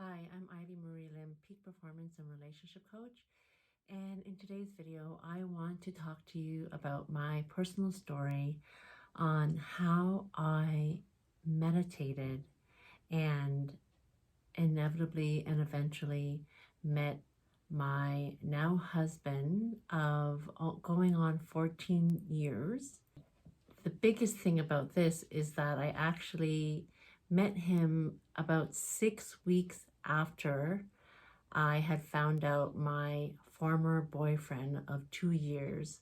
Hi, I'm Ivy Marie Lim, Peak Performance and Relationship Coach. And in today's video, I want to talk to you about my personal story on how I meditated and inevitably and eventually met my now husband of going on 14 years. The biggest thing about this is that I actually met him about 6 weeks after I had found out my former boyfriend of 2 years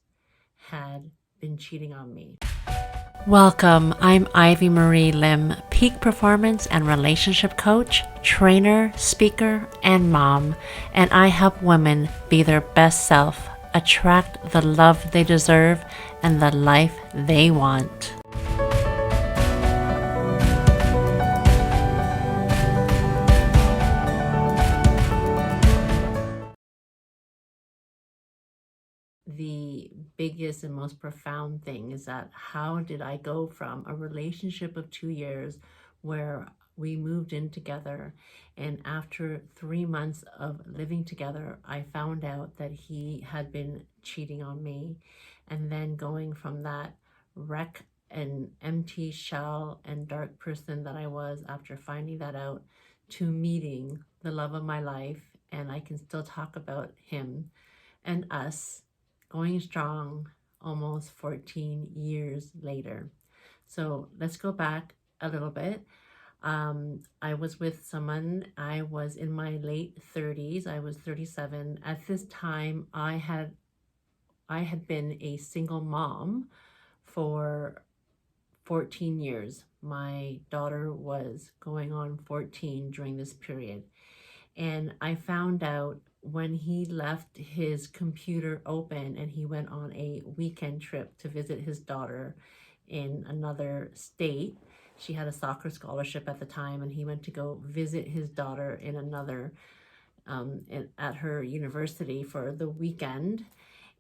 had been cheating on me. Welcome, I'm Ivy Marie Lim, Peak Performance and Relationship Coach, trainer, speaker, and mom, and I help women be their best self, attract the love they deserve, and the life they want. The biggest and most profound thing is that how did I go from a relationship of 2 years where we moved in together, and after 3 months of living together, I found out that he had been cheating on me, and then going from that wreck and empty shell and dark person that I was after finding that out to meeting the love of my life, and I can still talk about him and us going strong almost 14 years later. So let's go back a little bit. I was with someone, I was in my late 30s, I was 37. At this time, I had been a single mom for 14 years. My daughter was going on 14 during this period. And I found out when he left his computer open and he went on a weekend trip to visit his daughter in another state. She had a soccer scholarship at the time, and he went to go visit his daughter in another, at her university for the weekend.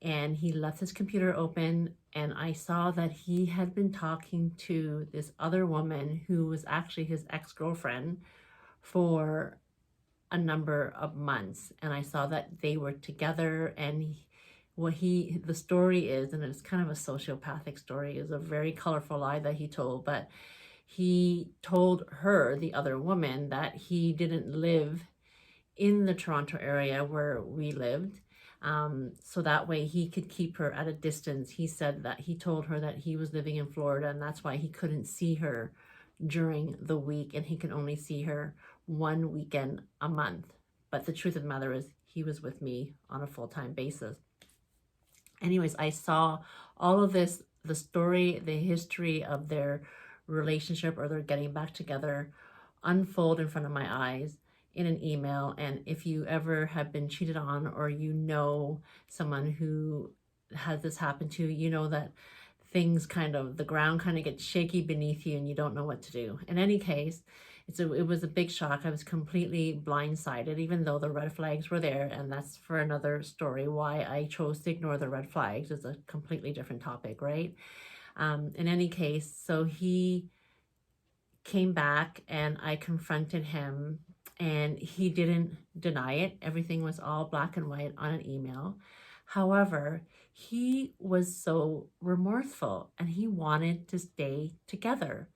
And he left his computer open, and I saw that he had been talking to this other woman who was actually his ex-girlfriend for a number of months. And I saw that they were together, and the story is, and it's kind of a sociopathic story, is a very colorful lie that he told, but he told her, the other woman, that he didn't live in the Toronto area where we lived. So that way he could keep her at a distance. He said that he told her that he was living in Florida, and that's why he couldn't see her during the week, and he could only see her one weekend a month. But the truth of the matter is, he was with me on a full-time basis. Anyways, I saw all of this, the story, the history of their relationship or their getting back together, unfold in front of my eyes in an email. And if you ever have been cheated on, or you know someone who has this happen to, you know that things the ground kind of gets shaky beneath you and you don't know what to do. In any case, it was a big shock. I was completely blindsided, even though the red flags were there. And that's for another story. Why I chose to ignore the red flags is a completely different topic, right? In any case, so he came back and I confronted him, and he didn't deny it. Everything was all black and white on an email. However, he was so remorseful and he wanted to stay together.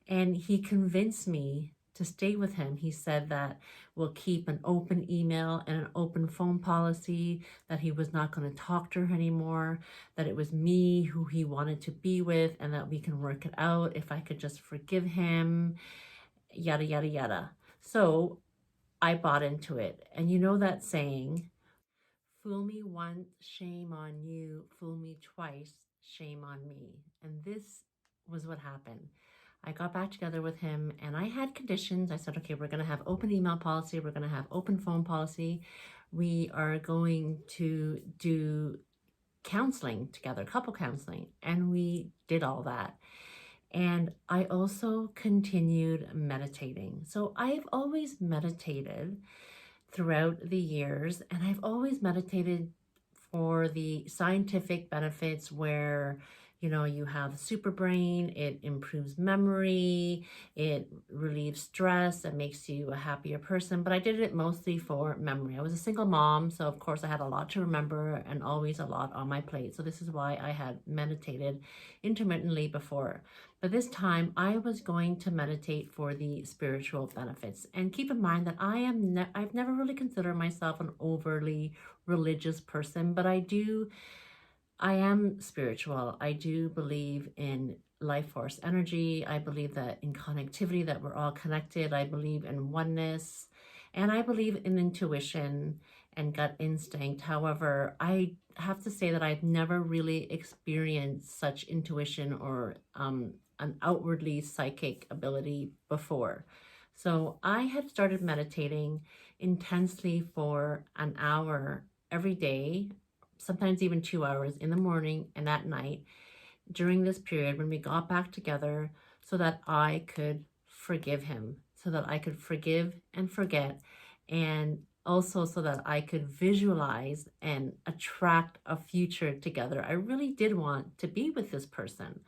And he convinced me to stay with him. He said that we'll keep an open email and an open phone policy, that he was not going to talk to her anymore, that it was me who he wanted to be with, and that we can work it out if I could just forgive him, yada, yada, yada. So I bought into it. And you know that saying, fool me once, shame on you. Fool me twice, shame on me. And this was what happened. I got back together with him, and I had conditions. I said, okay, we're going to have open email policy. We're going to have open phone policy. We are going to do counseling together, couple counseling. And we did all that. And I also continued meditating. So I've always meditated throughout the years, and I've always meditated for the scientific benefits where you have super brain, it improves memory, it relieves stress, it makes you a happier person. But I did it mostly for memory. I was a single mom, so of course I had a lot to remember and always a lot on my plate. So this is why I had meditated intermittently before. But this time I was going to meditate for the spiritual benefits. And keep in mind that I've never really considered myself an overly religious person, but I am spiritual. I do believe in life force energy. I believe that in connectivity, that we're all connected. I believe in oneness, and I believe in intuition and gut instinct. However, I have to say that I've never really experienced such intuition or an outwardly psychic ability before. So I had started meditating intensely for an hour every day, sometimes even 2 hours in the morning and at night during this period when we got back together, so that I could forgive him, so that I could forgive and forget, and also so that I could visualize and attract a future together. I really did want to be with this person.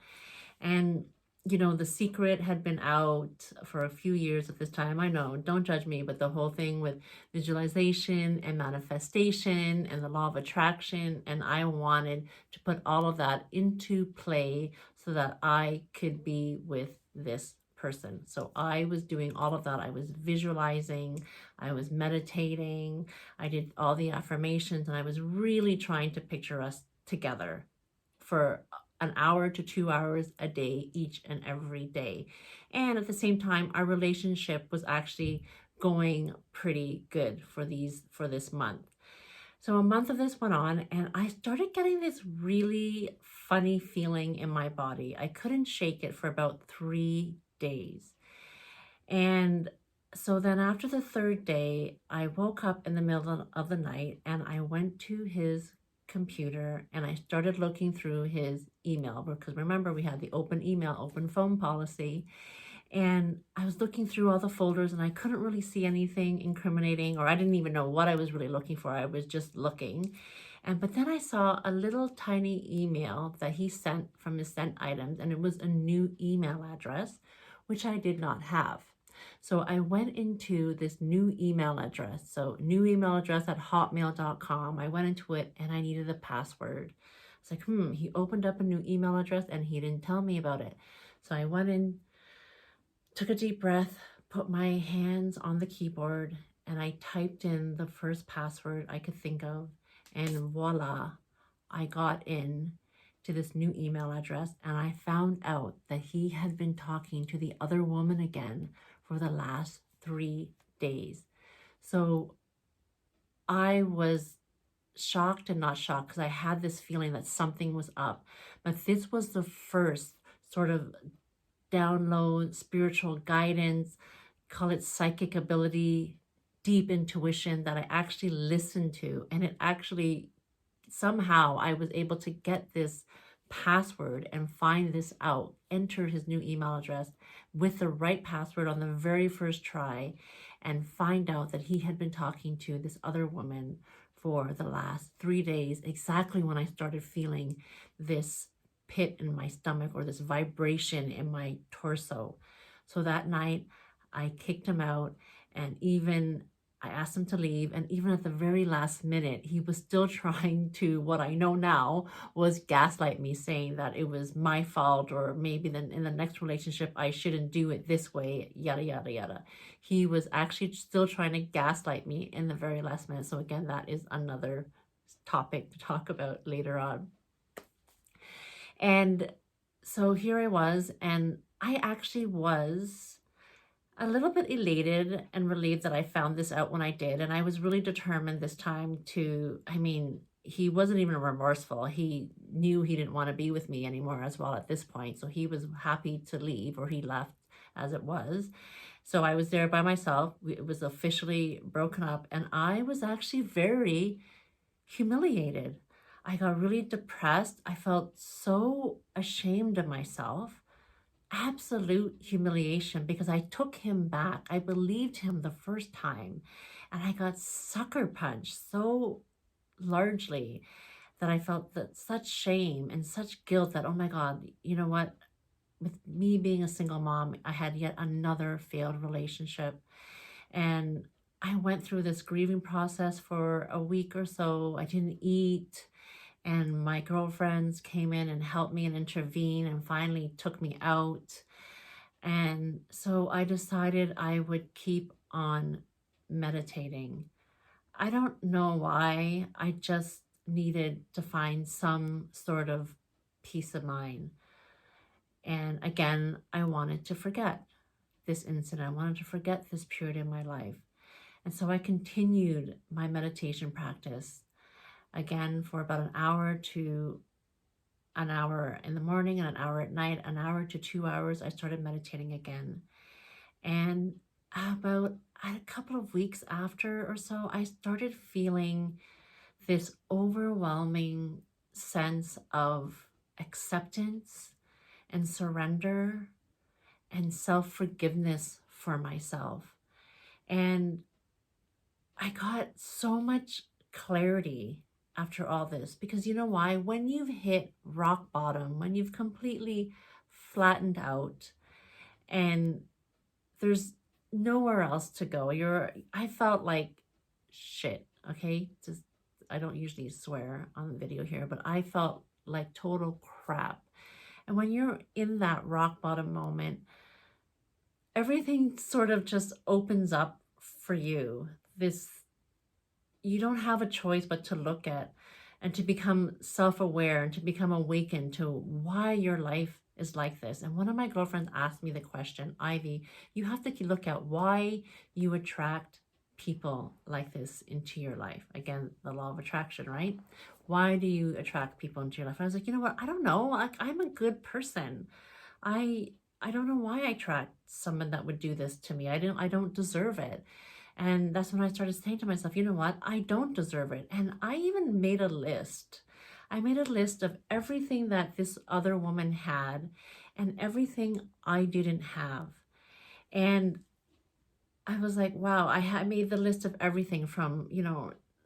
And the secret had been out for a few years at this time. I know, don't judge me, but the whole thing with visualization and manifestation and the law of attraction, and I wanted to put all of that into play so that I could be with this person. So I was doing all of that. I was visualizing, I was meditating, I did all the affirmations, and I was really trying to picture us together for an hour to 2 hours a day, each and every day. And at the same time, our relationship was actually going pretty good for this month. So a month of this went on, and I started getting this really funny feeling in my body. I couldn't shake it for about 3 days. And so then after the third day, I woke up in the middle of the night and I went to his computer and I started looking through his email, because remember, we had the open email, open phone policy. And I was looking through all the folders and I couldn't really see anything incriminating, or I didn't even know what I was really looking for. I was just looking. But then I saw a little tiny email that he sent from his sent items, and it was a new email address, which I did not have. So I went into this new email address. So new email address at hotmail.com. I went into it and I needed a password. It's like, he opened up a new email address and he didn't tell me about it. So I went in, took a deep breath, put my hands on the keyboard, and I typed in the first password I could think of. And voila, I got in to this new email address, and I found out that he had been talking to the other woman again for the last 3 days. So I was shocked and not shocked, because I had this feeling that something was up. But this was the first sort of download, spiritual guidance, call it psychic ability, deep intuition that I actually listened to. And it actually, somehow I was able to get this password and find this out, enter his new email address with the right password on the very first try, and find out that he had been talking to this other woman for the last 3 days, exactly when I started feeling this pit in my stomach, or this vibration in my torso. So that night I kicked him out, and even I asked him to leave, and even at the very last minute, he was still trying to, what I know now was gaslight me, saying that it was my fault, or maybe then in the next relationship I shouldn't do it this way, yada, yada, yada. He was actually still trying to gaslight me in the very last minute. So again, that is another topic to talk about later on. And so here I was, and I actually was a little bit elated and relieved that I found this out when I did. And I was really determined this time to, he wasn't even remorseful. He knew he didn't want to be with me anymore as well at this point. So he was happy to leave, or he left as it was. So I was there by myself. It was officially broken up, and I was actually very humiliated. I got really depressed. I felt so ashamed of myself. Absolute humiliation, because I took him back. I believed him the first time, and I got sucker punched so largely that I felt that such shame and such guilt that, oh my God, you know what? With me being a single mom, I had yet another failed relationship. And I went through this grieving process for a week or so. I didn't eat. And my girlfriends came in and helped me and intervened and finally took me out. And so I decided I would keep on meditating. I don't know why. I just needed to find some sort of peace of mind. And again, I wanted to forget this incident. I wanted to forget this period in my life. And so I continued my meditation practice again for about an hour in the morning and an hour at night, an hour to 2 hours. I started meditating again. And about a couple of weeks after or so, I started feeling this overwhelming sense of acceptance and surrender and self-forgiveness for myself. And I got so much clarity after all this, because you know why? When you've hit rock bottom, when you've completely flattened out and there's nowhere else to go, I felt like shit, okay? Just, I don't usually swear on the video here, but I felt like total crap. And when you're in that rock bottom moment, everything sort of just opens up for you. You don't have a choice but to look at and to become self-aware and to become awakened to why your life is like this. And one of my girlfriends asked me the question, Ivy, you have to look at why you attract people like this into your life. Again, the law of attraction, right? Why do you attract people into your life? And I was like, you know what? I don't know. Like, I'm a good person. I don't know why I attract someone that would do this to me. I don't deserve it. And that's when I started saying to myself, you know what? I don't deserve it. And I even made a list. I made a list of everything that this other woman had and everything I didn't have. And I was like, wow, I made the list of everything from,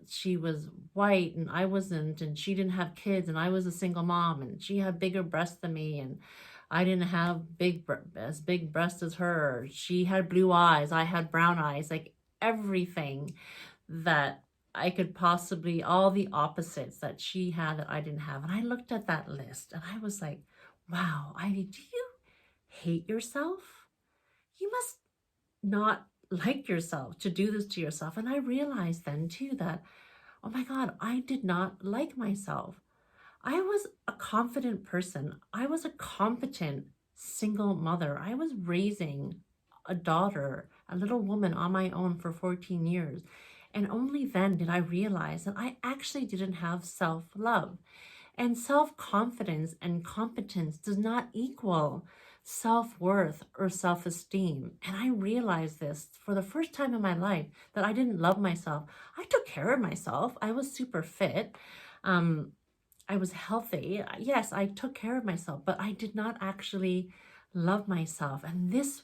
she was white and I wasn't, and she didn't have kids and I was a single mom, and she had bigger breasts than me and I didn't have as big breasts as her. She had blue eyes, I had brown eyes, like everything that I could possibly, all the opposites that she had that I didn't have. And I looked at that list and I was like, wow, Ivy, do you hate yourself? You must not like yourself to do this to yourself. And I realized then too that, oh my God, I did not like myself. I was a confident person. I was a competent single mother. I was raising a daughter, a little woman on my own for 14 years. And only then did I realize that I actually didn't have self-love. And self-confidence and competence does not equal self-worth or self-esteem. And I realized this for the first time in my life, that I didn't love myself. I took care of myself. I was super fit. I was healthy. Yes, I took care of myself, but I did not actually love myself. And this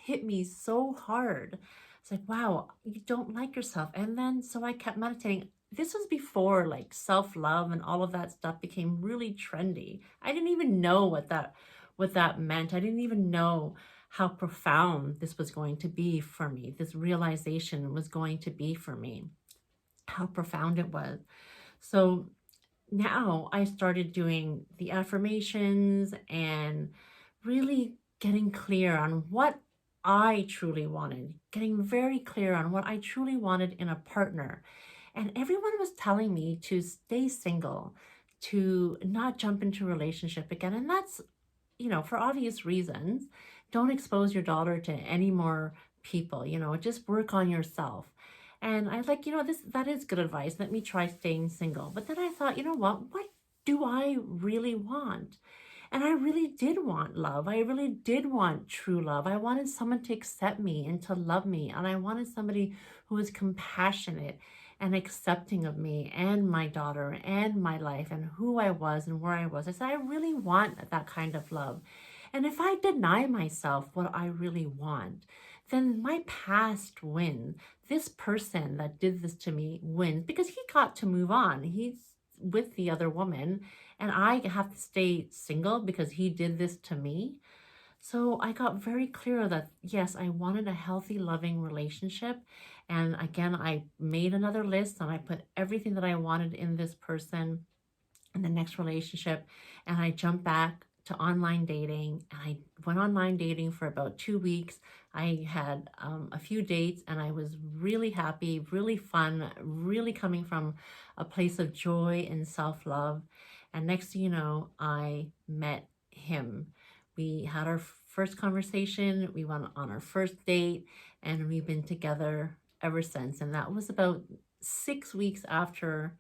hit me so hard. It's like, wow, you don't like yourself. And then, so I kept meditating. This was before like self-love and all of that stuff became really trendy. I didn't even know what that meant. I didn't even know how profound this was going to be for me. This realization was going to be for me, how profound it was. So now I started doing the affirmations and really getting clear on what I truly wanted, getting very clear on what I truly wanted in a partner. And everyone was telling me to stay single, to not jump into a relationship again. And that's, for obvious reasons. Don't expose your daughter to any more people, just work on yourself. And I was like, that is good advice. Let me try staying single. But then I thought, you know what do I really want? And I really did want love. I really did want true love. I wanted someone to accept me and to love me. And I wanted somebody who was compassionate and accepting of me and my daughter and my life and who I was and where I was. I said, I really want that kind of love. And if I deny myself what I really want, then my past wins. This person that did this to me wins because he got to move on. with the other woman, and I have to stay single because he did this to me. So I got very clear that yes, I wanted a healthy, loving relationship. And again, I made another list and I put everything that I wanted in this person in the next relationship. And I jumped back to online dating. And I went online dating for about 2 weeks. I had a few dates and I was really happy, really fun, really coming from a place of joy and self-love. And next thing you know, I met him. We had our first conversation, we went on our first date, and we've been together ever since. And that was about 6 weeks after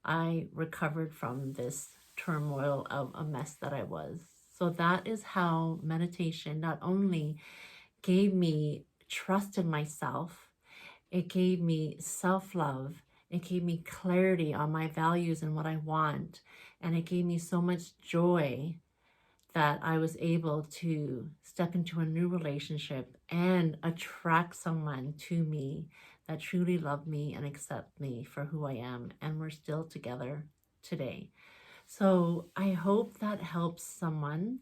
I recovered from this turmoil of a mess that I was. So that is how meditation not only gave me trust in myself, it gave me self-love, it gave me clarity on my values and what I want, and it gave me so much joy that I was able to step into a new relationship and attract someone to me that truly loved me and accept me for who I am. And we're still together today. So I hope that helps someone.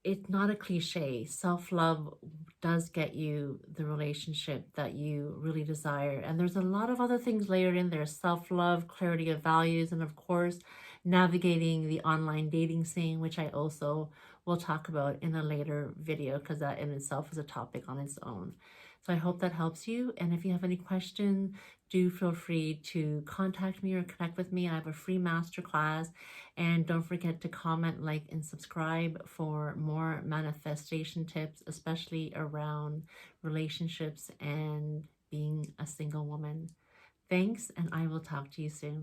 It's not a cliche. Self-love does get you the relationship that you really desire. And there's a lot of other things layered in there. Self-love, clarity of values, and of course, navigating the online dating scene, which I also will talk about in a later video because that in itself is a topic on its own. So I hope that helps you. And if you have any questions, do feel free to contact me or connect with me. I have a free masterclass. And don't forget to comment, like, and subscribe for more manifestation tips, especially around relationships and being a single woman. Thanks, and I will talk to you soon.